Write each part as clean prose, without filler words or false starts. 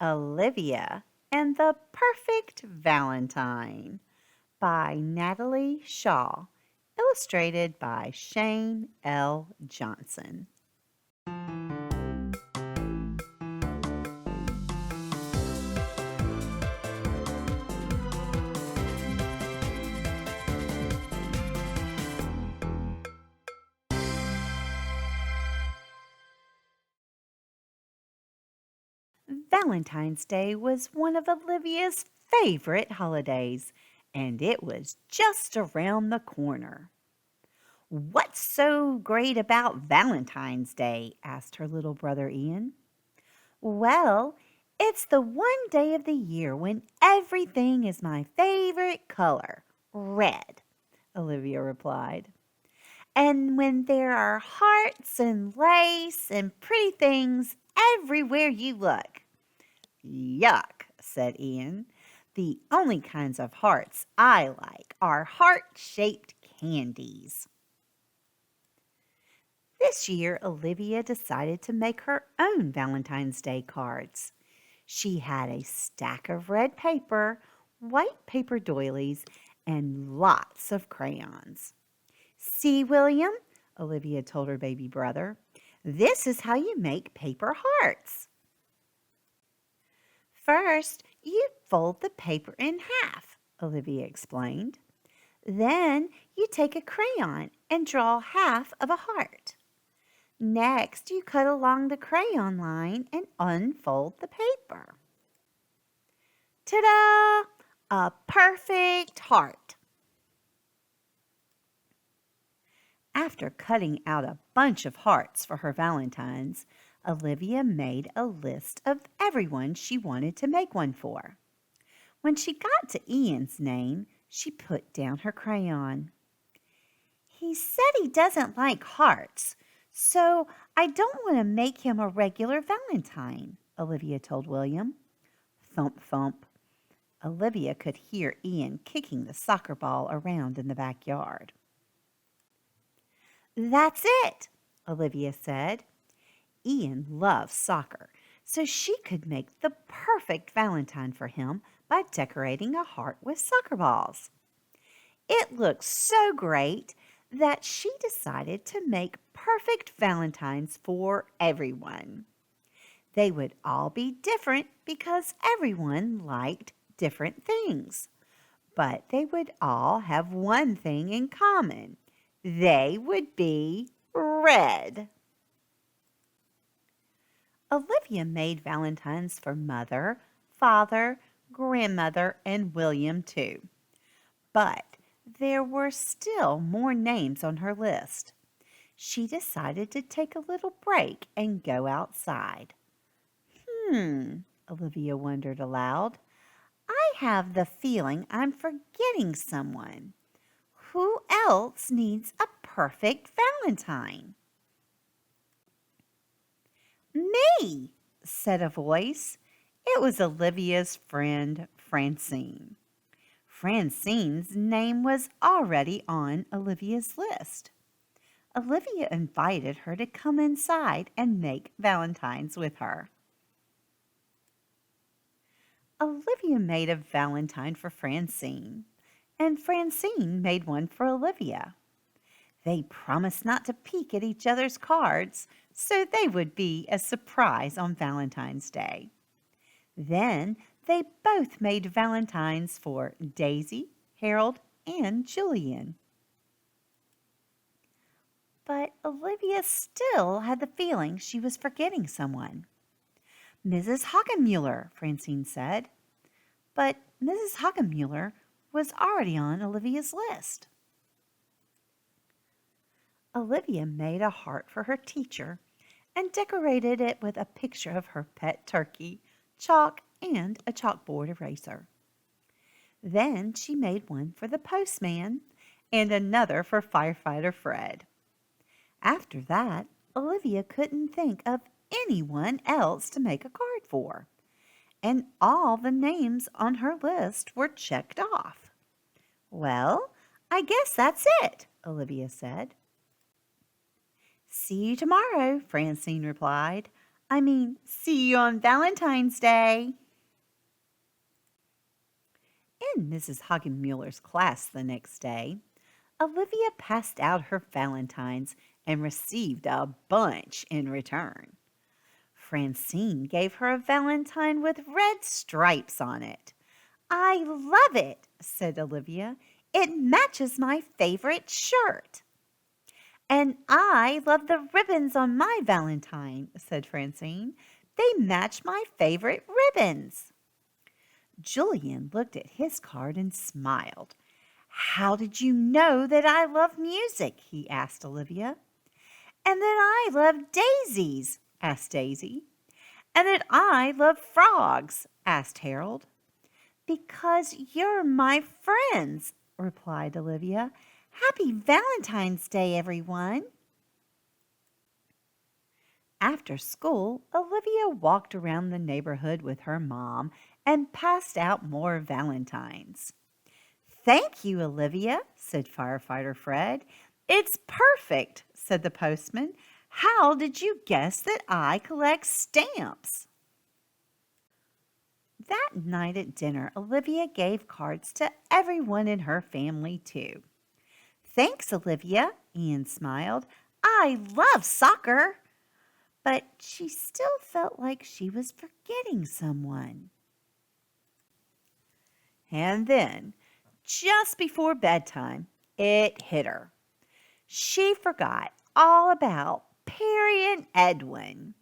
Olivia and the Perfect Valentine by Natalie Shaw, illustrated by Shane L. Johnson. Valentine's Day was one of Olivia's favorite holidays, and it was just around the corner. "What's so great about Valentine's Day?" asked her little brother Ian. "Well, it's the one day of the year when everything is my favorite color, red," Olivia replied. "And when there are hearts and lace and pretty things everywhere you look." "Yuck," said Ian. "The only kinds of hearts I like are heart-shaped candies." This year, Olivia decided to make her own Valentine's Day cards. She had a stack of red paper, white paper doilies, and lots of crayons. "See, William," Olivia told her baby brother, "this is how you make paper hearts. First, you fold the paper in half," Olivia explained. "Then you take a crayon and draw half of a heart. Next, you cut along the crayon line and unfold the paper. Ta-da! A perfect heart." After cutting out a bunch of hearts for her Valentines, Olivia made a list of everyone she wanted to make one for. When she got to Ian's name, she put down her crayon. "He said he doesn't like hearts, so I don't want to make him a regular Valentine," Olivia told William. Thump, thump. Olivia could hear Ian kicking the soccer ball around in the backyard. "That's it," Olivia said. Ian loves soccer, so she could make the perfect Valentine for him by decorating a heart with soccer balls. It looked so great that she decided to make perfect Valentines for everyone. They would all be different because everyone liked different things, but they would all have one thing in common. They would be red. Olivia made Valentines for Mother, Father, Grandmother, and William too. But there were still more names on her list. She decided to take a little break and go outside. Olivia wondered aloud. "I have the feeling I'm forgetting someone. Who else needs a perfect Valentine?" "Me," said a voice. It was Olivia's friend Francine. Francine's name was already on Olivia's list. Olivia invited her to come inside and make Valentines with her. Olivia made a Valentine for Francine, and Francine made one for Olivia. They promised not to peek at each other's cards, so they would be a surprise on Valentine's Day. Then they both made Valentines for Daisy, Harold, and Julian. But Olivia still had the feeling she was forgetting someone. "Mrs. Hockenmuller," Francine said. But Mrs. Hockenmuller was already on Olivia's list. Olivia made a heart for her teacher and decorated it with a picture of her pet turkey, chalk, and a chalkboard eraser. Then she made one for the postman and another for Firefighter Fred. After that, Olivia couldn't think of anyone else to make a card for, and all the names on her list were checked off. "Well, I guess that's it," Olivia said. "See you tomorrow," Francine replied. See you on Valentine's Day. In Mrs. Hagenmuller's class the next day, Olivia passed out her valentines and received a bunch in return. Francine gave her a valentine with red stripes on it. "I love it," said Olivia. "It matches my favorite shirt." "And I love the ribbons on my valentine," said Francine. "They match my favorite ribbons." Julian looked at his card and smiled. "How did you know that I love music?" he asked Olivia. "And that I love daisies?" asked Daisy. "And that I love frogs?" asked Harold. "Because you're my friends," replied Olivia. "Happy Valentine's Day, everyone." After school, Olivia walked around the neighborhood with her mom and passed out more valentines. "Thank you, Olivia," said Firefighter Fred. "It's perfect," said the postman. "How did you guess that I collect stamps?" That night at dinner, Olivia gave cards to everyone in her family, too. "Thanks, Olivia," Ian smiled. "I love soccer." But she still felt like she was forgetting someone. And then, just before bedtime, it hit her. She forgot all about Perry and Edwin.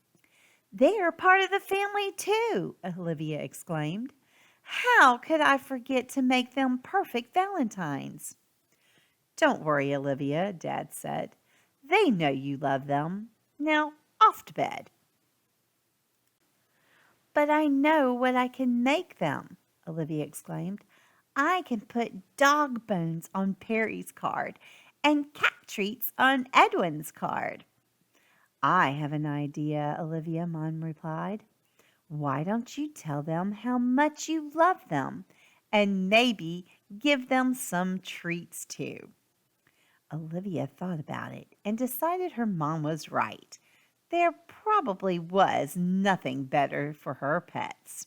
"They're part of the family too," Olivia exclaimed. "How could I forget to make them perfect valentines?" "Don't worry, Olivia," Dad said. "They know you love them. Now, off to bed." "But I know what I can make them," Olivia exclaimed. "I can put dog bones on Perry's card and cat treats on Edwin's card." "I have an idea," Olivia, Mom replied. "Why don't you tell them how much you love them and maybe give them some treats too?" Olivia thought about it and decided her mom was right. There probably was nothing better for her pets.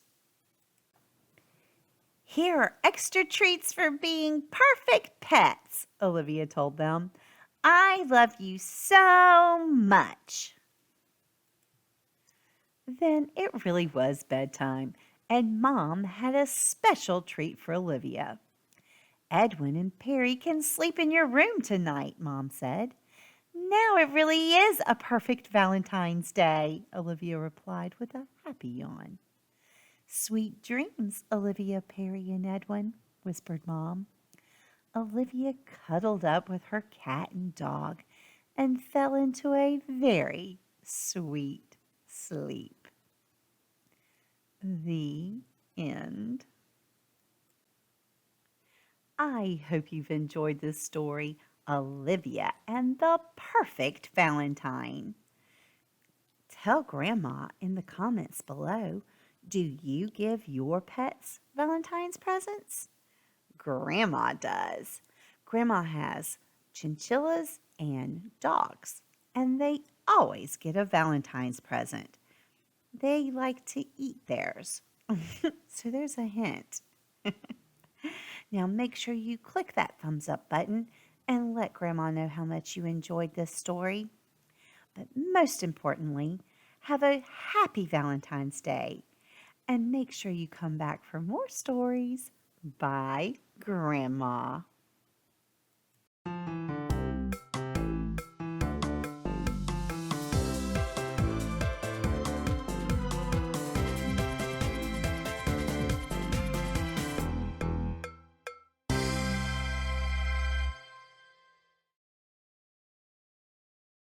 "Here are extra treats for being perfect pets," Olivia told them. "I love you so much." Then it really was bedtime, and Mom had a special treat for Olivia. "Edwin and Perry can sleep in your room tonight," Mom said. "Now it really is a perfect Valentine's Day," Olivia replied with a happy yawn. "Sweet dreams, Olivia, Perry, and Edwin," whispered Mom. Olivia cuddled up with her cat and dog and fell into a very sweet sleep. The end. I hope you've enjoyed this story, Olivia and the Perfect Valentine. Tell Grandma in the comments below, do you give your pets Valentine's presents? Grandma does. Grandma has chinchillas and dogs, and they always get a Valentine's present. They like to eat theirs. So there's a hint. Now make sure you click that thumbs up button and let Grandma know how much you enjoyed this story. But most importantly, have a happy Valentine's Day and make sure you come back for more stories. Bye, Grandma.